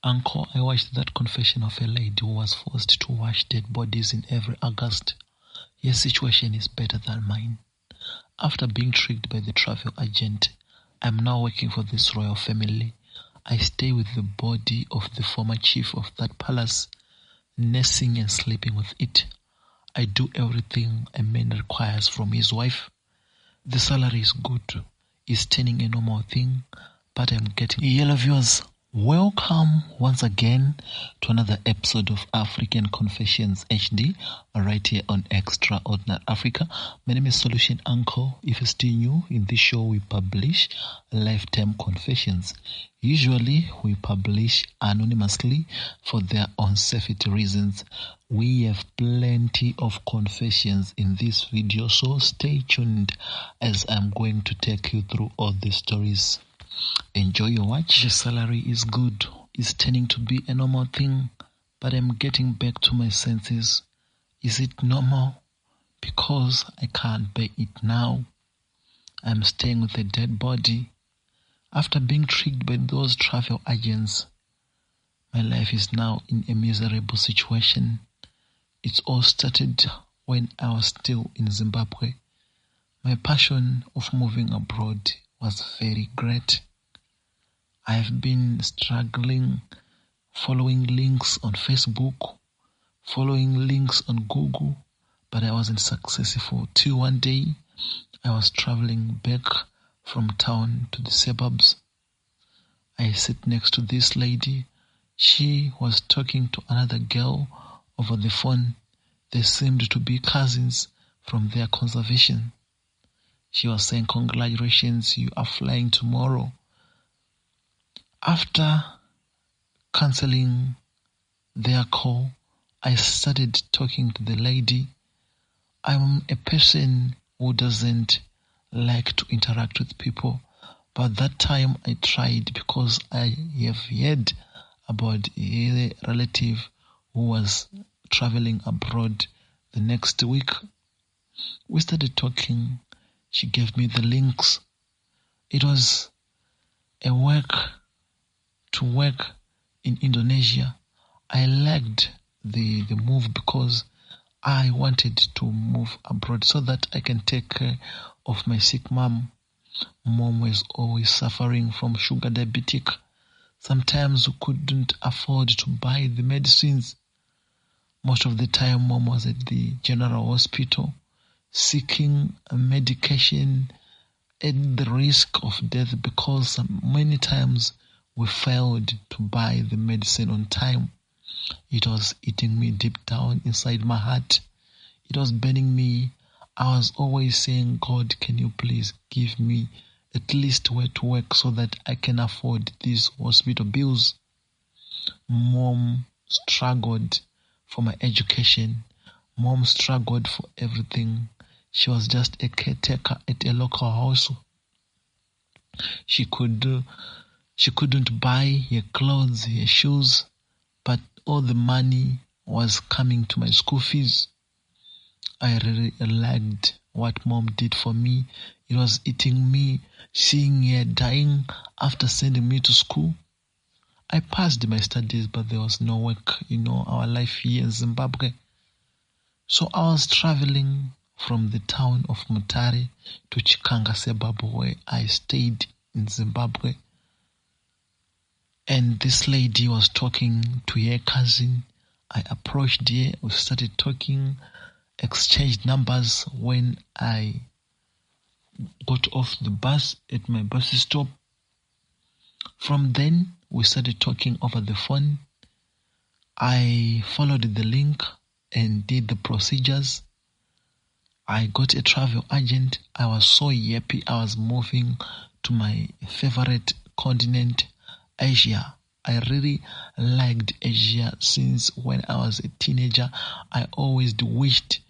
Uncle, I watched that confession of a lady who was forced to wash dead bodies in every August. Your situation is better than mine. After being tricked by the travel agent, I'm now working for this royal family. I stay with the body of the former chief of that palace, nursing and sleeping with it. I do everything a man requires from his wife. The salary is good. It's turning a normal thing, but I'm getting yellow viewers. Welcome once again to another episode of African Confessions HD, right here on Extraordinary Africa. My name is Solution Uncle. If you're still new, in this show we publish lifetime confessions. Usually we publish anonymously for their own safety reasons. We have plenty of confessions in this video, so stay tuned as I'm going to take you through all the stories. Enjoy your watch. The salary is good. It's turning to be a normal thing, but I'm getting back to my senses. Is it normal? Because I can't bear it now. I'm staying with a dead body. After being tricked by those travel agents, my life is now in a miserable situation. It all started when I was still in Zimbabwe. My passion of moving abroad was very great. I have been struggling, following links on Facebook, following links on Google, but I wasn't successful till one day I was traveling back from town to the suburbs. I sat next to this lady. She was talking to another girl over the phone. They seemed to be cousins from their conservation. She was saying, "Congratulations, you are flying tomorrow." After cancelling their call, I started talking to the lady. I'm a person who doesn't like to interact with people, but that time I tried because I have heard about a relative who was traveling abroad the next week. We started talking. She gave me the links. It was a work in Indonesia. I liked the move because I wanted to move abroad so that I can take care of my sick mom. Mom was always suffering from sugar diabetic. Sometimes we couldn't afford to buy the medicines. Most of the time mom was at the general hospital seeking a medication at the risk of death because many times we failed to buy the medicine on time. It was eating me deep down inside my heart. It was burning me. I was always saying, "God, can you please give me at least where to work so that I can afford these hospital bills?" Mom struggled for my education. Mom struggled for everything. She was just a caretaker at a local house. She couldn't buy her clothes, her shoes, but all the money was coming to my school fees. I really liked what mom did for me. It was eating me, seeing her dying after sending me to school. I passed my studies, but there was no work, our life here in Zimbabwe. So I was traveling from the town of Mutare to Chikanga suburb where I stayed in Zimbabwe. And this lady was talking to her cousin. I approached her, we started talking, exchanged numbers. When I got off the bus at my bus stop, from then we started talking over the phone. I followed the link and did the procedures. I got a travel agent. I was so happy. I was moving to my favorite continent, Asia. I really liked Asia since when I was a teenager. I always wished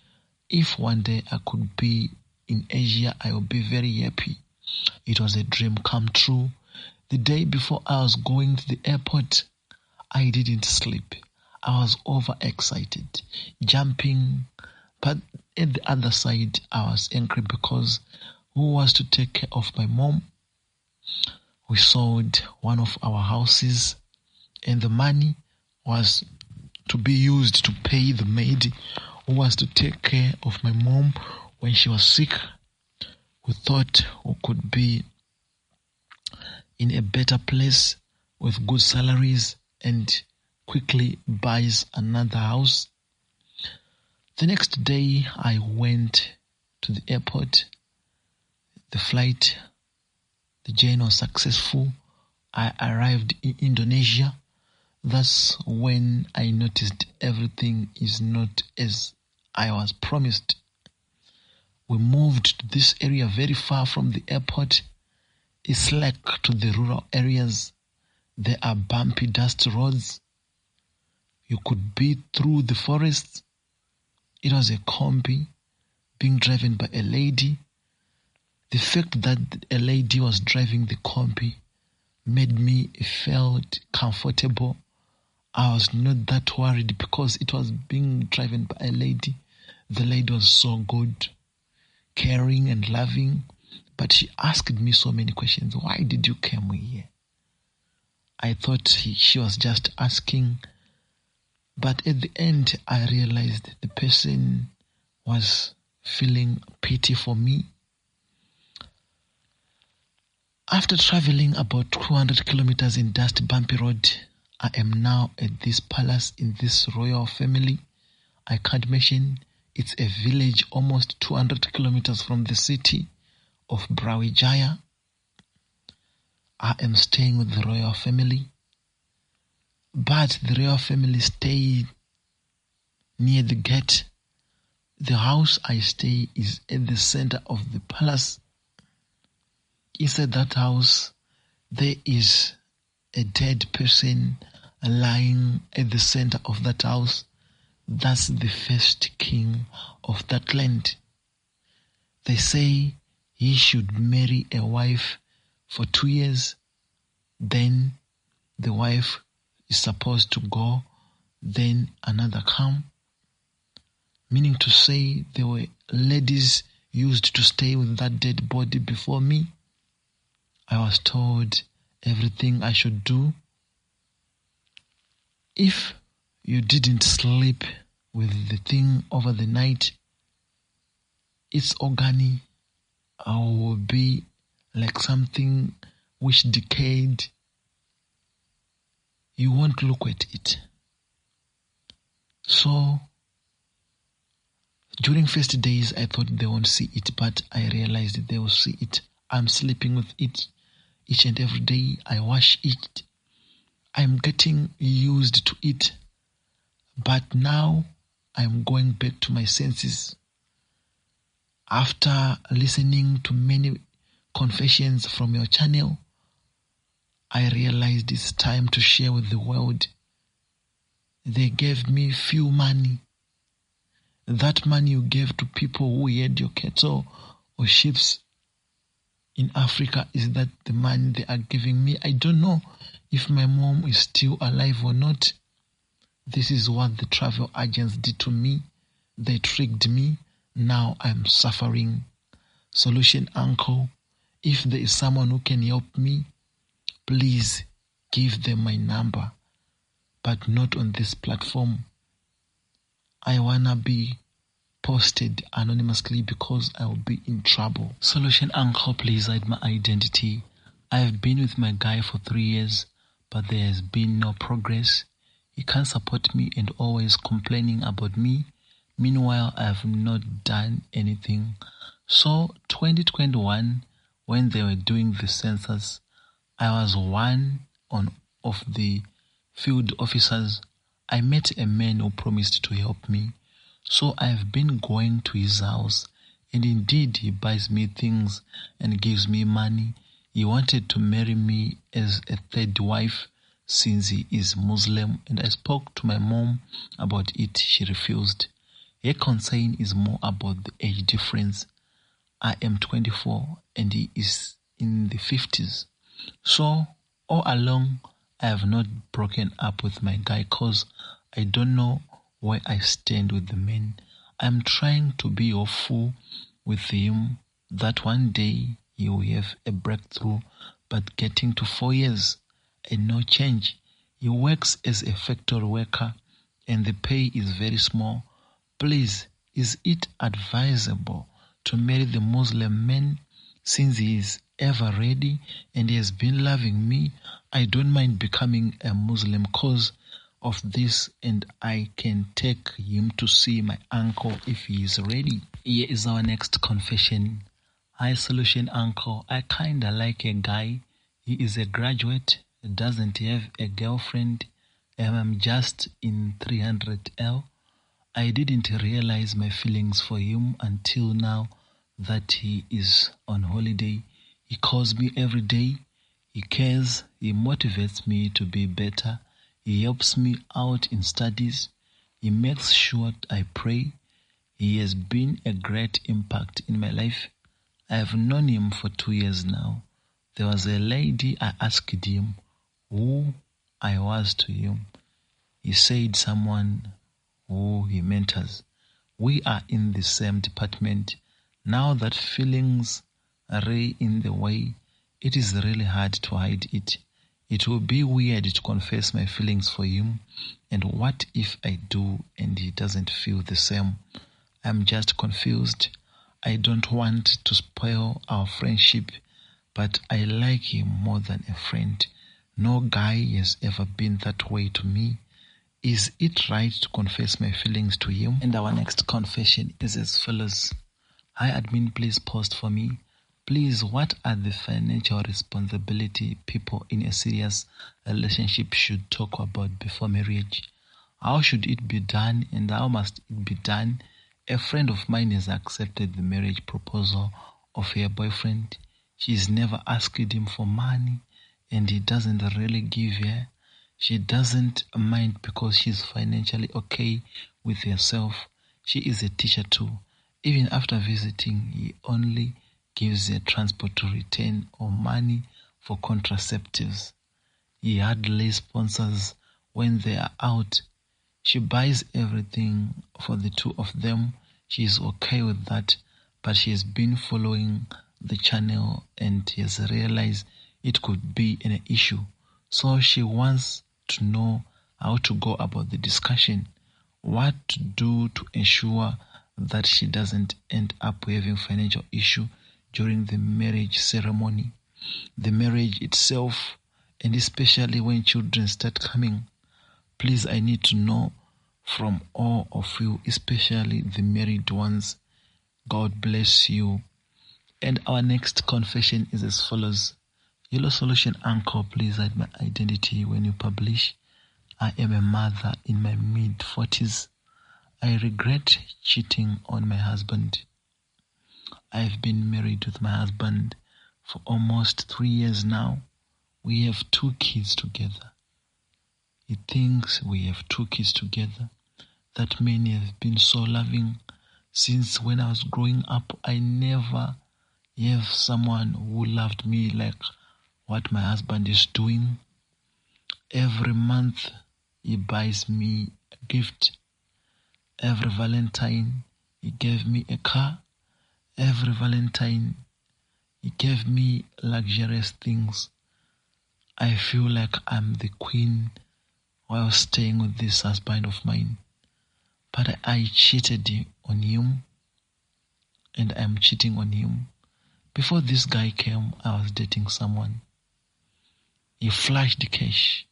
if one day I could be in Asia, I would be very happy. It was a dream come true. The day before I was going to the airport, I didn't sleep. I was overexcited, jumping. But at the other side, I was angry because who was to take care of my mom? We sold one of our houses And the money was to be used to pay the maid who was to take care of my mom when she was sick. We thought we could be in a better place with good salaries and quickly buys another house. The next day I went to the airport. The flight, the journey was successful. I arrived in Indonesia. That's when I noticed everything is not as I was promised. We moved to this area very far from the airport. It's like to the rural areas. There are bumpy dust roads. You could be through the forest. It was a combi being driven by a lady. The fact that a lady was driving the combi made me felt comfortable. I was not that worried because it was being driven by a lady. The lady was so good, caring and loving, but she asked me so many questions. Why did you come here? I thought she was just asking, but at the end I realized the person was feeling pity for me. After traveling about 200 kilometers in dust bumpy road, I am now at this palace in this royal family. I can't mention, it's a village almost 200 kilometers from the city of Brawijaya. I am staying with the royal family, but the royal family stayed near the gate. The house I stay is at the center of the palace. Inside that house, there is a dead person lying at the center of that house. That's the first king of that land. They say he should marry a wife for 2 years. Then the wife is supposed to go, then another come. Meaning to say there were ladies used to stay with that dead body before me. I was told everything I should do. If you didn't sleep with the thing over the night, its organ will be like something which decayed. You won't look at it. So, during first days, I thought they won't see it, but I realized they will see it. I'm sleeping with it each and every day. I wash it. I'm getting used to it. But now I'm going back to my senses. After listening to many confessions from your channel, I realized it's time to share with the world. They gave me few money. That money you gave to people who had your cattle or sheep in Africa, is that the money they are giving me? I don't know if my mom is still alive or not. This is what the travel agents did to me. They tricked me. Now I'm suffering. Solution Uncle, if there is someone who can help me, please give them my number, but not on this platform. I wanna be posted anonymously because I will be in trouble. Solution Uncle, please hide my identity. I have been with my guy for 3 years, but there has been no progress. He can't support me and always complaining about me. Meanwhile, I have not done anything. So 2021, when they were doing the census, I was one of the field officers. I met a man who promised to help me. So I've been going to his house, and indeed he buys me things and gives me money. He wanted to marry me as a third wife since he is Muslim, and I spoke to my mom about it. She refused. Her concern is more about the age difference. I am 24 and he is in the 50s. So all along I have not broken up with my guy because I don't know where I stand with the man. I'm trying to be hopeful with him that one day he will have a breakthrough, but getting to 4 years and no change. He works as a factory worker and the pay is very small. Please, is it advisable to marry the Muslim man since he is ever ready and he has been loving me? I don't mind becoming a Muslim cause of this, and I can take him to see my uncle if he is ready. Here is our next confession. Hi Solution Uncle, I kinda like a guy. He is a graduate, doesn't have a girlfriend, and I'm just in 300L. I didn't realize my feelings for him until now that he is on holiday. He calls me every day. He cares. He motivates me to be better. He helps me out in studies. He makes sure I pray. He has been a great impact in my life. I have known him for 2 years now. There was a lady I asked him who I was to him. He said someone who he mentors. We are in the same department. Now that feelings are in the way, it is really hard to hide it. It will be weird to confess my feelings for him. And what if I do and he doesn't feel the same? I'm just confused. I don't want to spoil our friendship, but I like him more than a friend. No guy has ever been that way to me. Is it right to confess my feelings to him? And our next confession is as follows. Hi admin, please post for me. Please, what are the financial responsibility people in a serious relationship should talk about before marriage? How should it be done and how must it be done? A friend of mine has accepted the marriage proposal of her boyfriend. She's never asked him for money and he doesn't really give her. She doesn't mind because she's financially okay with herself. She is a teacher too. Even after visiting, he only gives her transport to return or money for contraceptives. He hardly sponsors when they are out. She buys everything for the two of them. She is okay with that, but she has been following the channel and has realized it could be an issue. So she wants to know how to go about the discussion, what to do to ensure that she doesn't end up having financial issue during the marriage ceremony, the marriage itself, and especially when children start coming. Please, I need to know from all of you, especially the married ones. God bless you. And our next confession is as follows. Yellow Solution Uncle, please hide my identity when you publish. I am a mother in my mid-40s. I regret cheating on my husband. I've been married with my husband for almost 3 years now. We have 2 kids together. He thinks we have 2 kids together. That many have been so loving. Since when I was growing up, I never have someone who loved me like what my husband is doing. Every month, he buys me a gift. Every Valentine, he gave me a car. Every Valentine, he gave me luxurious things. I feel like I'm the queen while staying with this husband of mine. But I cheated on him, and I'm cheating on him. Before this guy came, I was dating someone. He flashed the cash.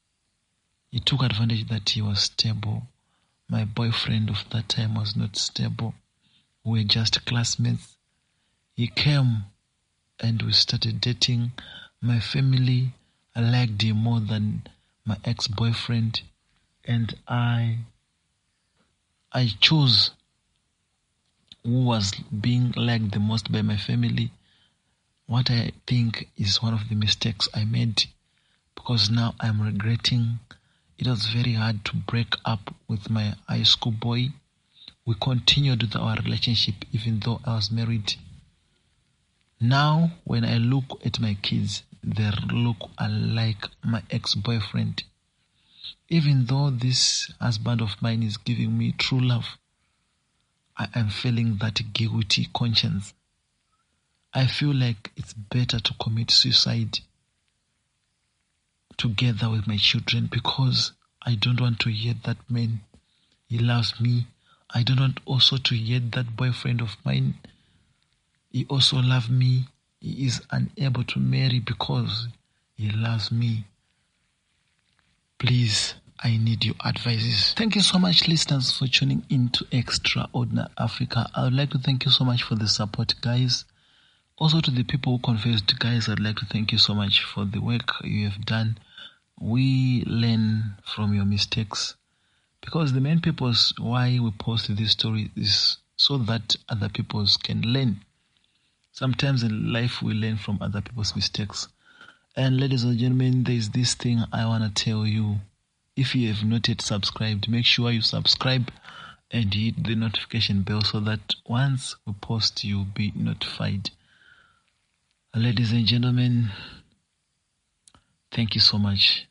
He took advantage that he was stable. My boyfriend of that time was not stable. We were just classmates. He came and we started dating. My family liked him more than my ex-boyfriend, and I chose who was being liked the most by my family. What I think is one of the mistakes I made, because now I'm regretting. It was very hard to break up with my high school boy. We continued with our relationship even though I was married. Now, when I look at my kids, they look like my ex-boyfriend. Even though this husband of mine is giving me true love, I am feeling that guilty conscience. I feel like it's better to commit suicide together with my children, because I don't want to hear that man, he loves me. I don't want also to hear that boyfriend of mine, he also loves me. He is unable to marry because he loves me. Please, I need your advices. Thank you so much, listeners, for tuning in to Extraordinary Africa. I would like to thank you so much for the support, guys. Also to the people who confessed, guys, I'd like to thank you so much for the work you have done. We learn from your mistakes, because the main purpose why we post this story is so that other people can learn. Sometimes in life we learn from other people's mistakes. And ladies and gentlemen, there is this thing I want to tell you. If you have not yet subscribed, make sure you subscribe and hit the notification bell so that once we post, you'll be notified. Ladies and gentlemen, thank you so much.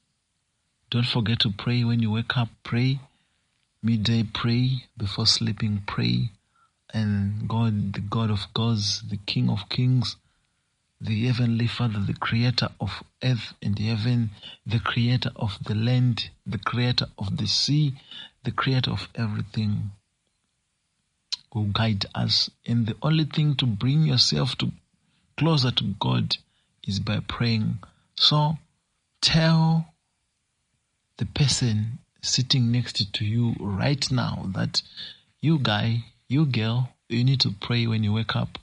Don't forget to pray when you wake up. Pray. Midday, pray. Before sleeping, pray. And God, the God of gods, the King of kings, the Heavenly Father, the Creator of earth and heaven, the Creator of the land, the Creator of the sea, the Creator of everything, will guide us. And the only thing to bring yourself closer to God is by praying. So tell the person sitting next to you right now that you guy, you girl, you need to pray when you wake up.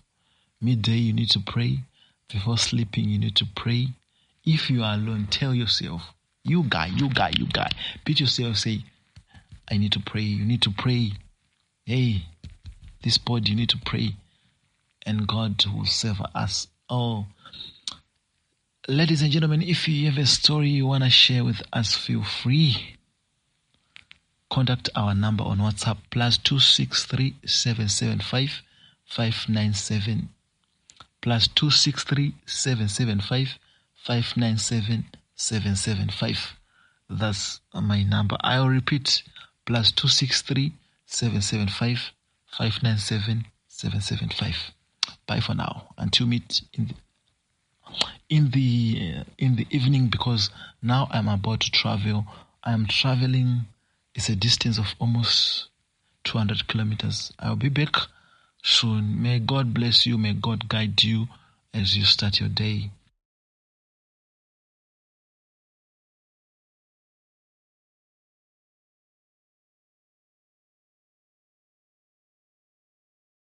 Midday, you need to pray. Before sleeping, you need to pray. If you are alone, tell yourself, you guy. Beat yourself, say, I need to pray. You need to pray. Hey, this body, you need to pray. And God will save us all. Ladies and gentlemen, if you have a story you want to share with us, feel free. Contact our number on WhatsApp, +263 775 597. +263 775 597 775. That's my number. I'll repeat, +263 775 597 775. Bye for now. Until meet in the evening, because now I'm about to travel. I'm traveling. It's a distance of almost 200 kilometers. I'll be back soon. May God bless you. May God guide you as you start your day.